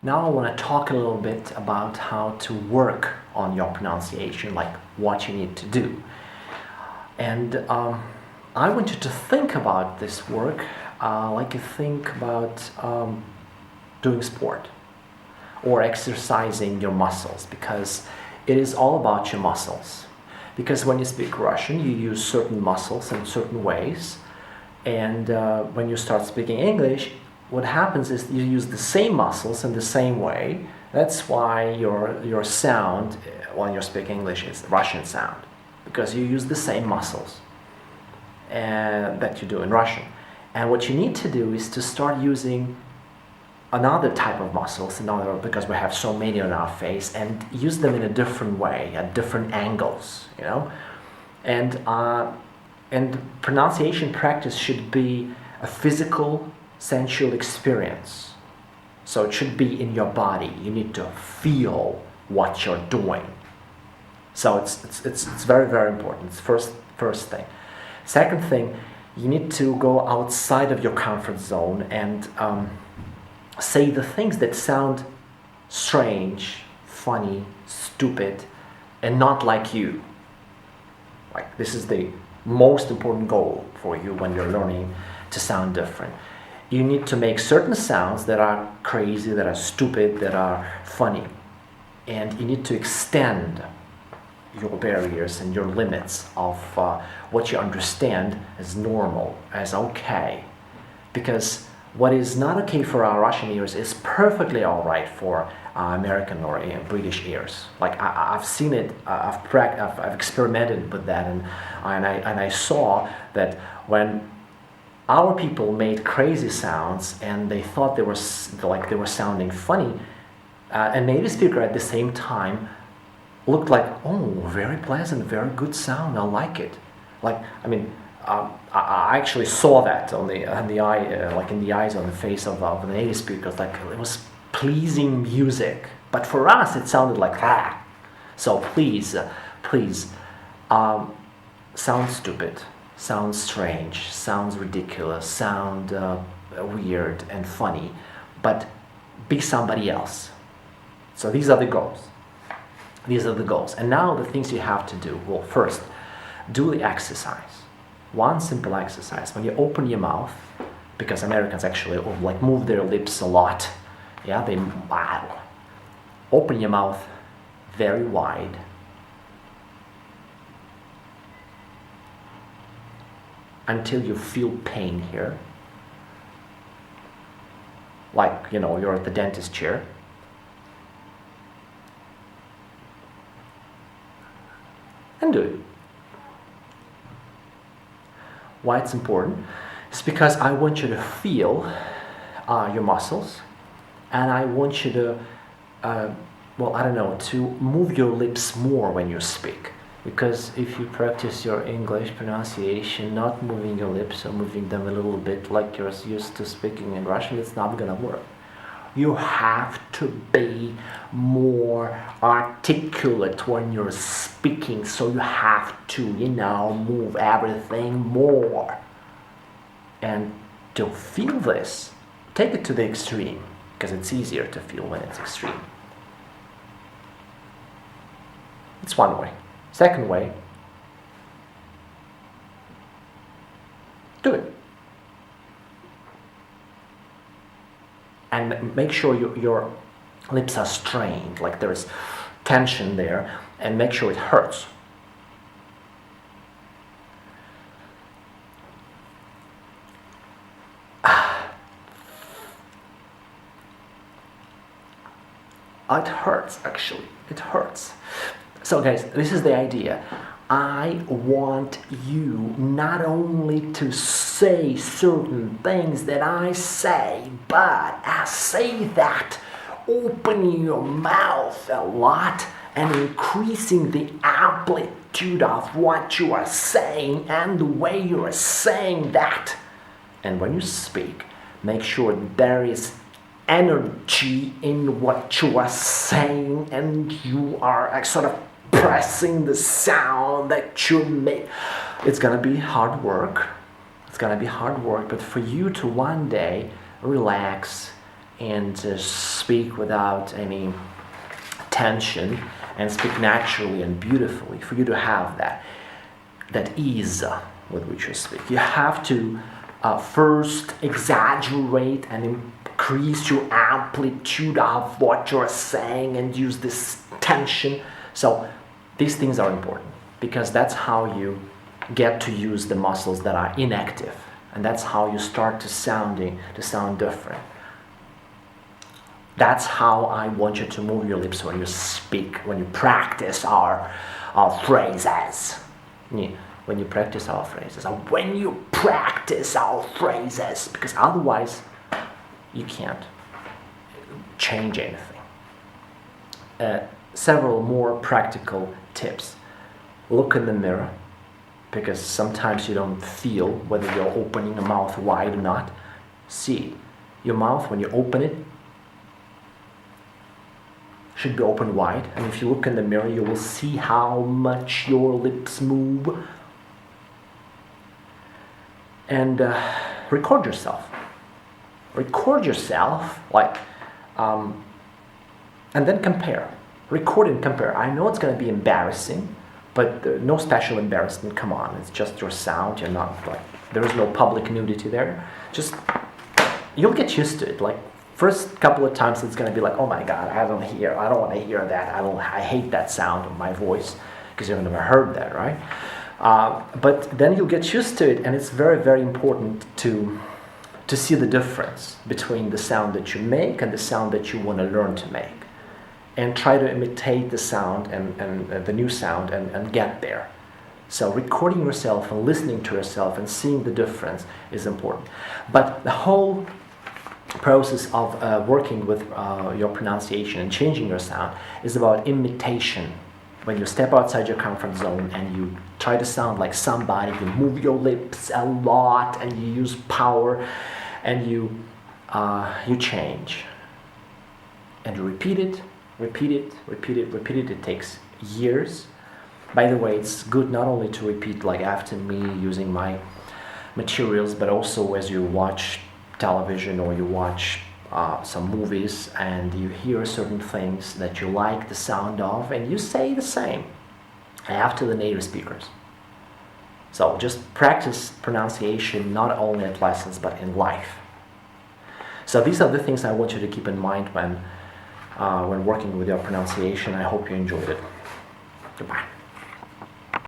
Now I want to talk a little bit about how to work on your pronunciation, like what you need to do. And I want you to think about this work like you think about doing sport or exercising your muscles, because it is all about your muscles. Because when you speak Russian, you use certain muscles in certain ways, and when you start speaking English, what happens is you use the same muscles in the same way. That's why your sound when you speak English is Russian sound, because you use the same muscles that you do in Russian. And what you need to do is to start using another type of muscles, because we have so many on our face, and use them in a different way, at different angles, you know. And pronunciation practice should be a physical, sensual experience. So it should be in your body. You need to feel what you're doing. So it's very, very important. It's first thing. Second thing, you need to go outside of your comfort zone and say the things that sound strange, funny, stupid, and not like you. Like, this is the most important goal for you when you're learning to sound different. You need to make certain sounds that are crazy, that are stupid, that are funny. And you need to extend your barriers and your limits of what you understand as normal, as okay. Because what is not okay for our Russian ears is perfectly all right for American or British ears. Like, I've seen it, I've experimented with that, and I saw that when our people made crazy sounds and they thought they were sounding funny, a native speaker at the same time looked like, oh, very pleasant, very good sound, I like it. Like, I mean, I actually saw that on the eye, like in the eyes, on the face of the native speakers. Like, it was pleasing music, but for us it sounded like ah. So please, sound stupid, sound strange, sounds ridiculous, sound weird and funny, but be somebody else. So these are the goals. These are the goals. And now the things you have to do. Well, first, do the exercise. One simple exercise. When you open your mouth, because Americans actually like move their lips a lot. Yeah, wow. Open your mouth very wide. Until you feel pain here. Like, you know, you're at the dentist chair. And do it. Why it's important? It's because I want you to feel your muscles, and I want you to, to move your lips more when you speak. Because if you practice your English pronunciation, not moving your lips or moving them a little bit like you're used to speaking in Russian, it's not gonna work. You have to be more articulate when you're speaking, so you have to, move everything more. And to feel this, take it to the extreme, because it's easier to feel when it's extreme. It's one way. Second way, do it. And make sure your lips are strained, like there's tension there, and make sure it hurts. It hurts, actually. It hurts. So guys, this is the idea. I want you not only to say certain things that I say, but I say that opening your mouth a lot and increasing the amplitude of what you are saying and the way you are saying that. And when you speak, make sure there is energy in what you are saying, and you are sort of pressing the sound that you make. It's gonna be hard work. It's gonna be hard work, but for you to one day relax and speak without any tension and speak naturally and beautifully, for you to have that ease with which you speak. You have to first exaggerate and increase your amplitude of what you're saying and use this tension. So these things are important because that's how you get to use the muscles that are inactive, and that's how you start to sound different. That's how I want you to move your lips when you speak, when you practice our phrases. When you practice our phrases, or when you practice our phrases, because otherwise you can't change anything. Several more practical tips. Look in the mirror, because sometimes you don't feel whether you're opening your mouth wide or not. See, your mouth, when you open it, should be open wide, and if you look in the mirror, you will see how much your lips move. And record yourself. Record yourself, and then compare. Record and compare. I know it's going to be embarrassing, but no special embarrassment. Come on, it's just your sound. You're not there is no public nudity there. Just you'll get used to it. First couple of times it's going to be like, oh my God, I don't want to hear that. I hate that sound of my voice, because you've never heard that, right? But then you'll get used to it, and it's very, very important to see the difference between the sound that you make and the sound that you want to learn to make. And try to imitate the sound and the new sound and get there. So recording yourself and listening to yourself and seeing the difference is important. But the whole process of working with your pronunciation and changing your sound is about imitation. When you step outside your comfort zone and you try to sound like somebody, you move your lips a lot and you use power, and you change. And you repeat it. It takes years. By the way, it's good not only to repeat after me using my materials, but also as you watch television or you watch some movies and you hear certain things that you like the sound of, and you say the same after the native speakers. So just practice pronunciation not only at lessons but in life. So these are the things I want you to keep in mind when working with your pronunciation. I hope you enjoyed it. Goodbye.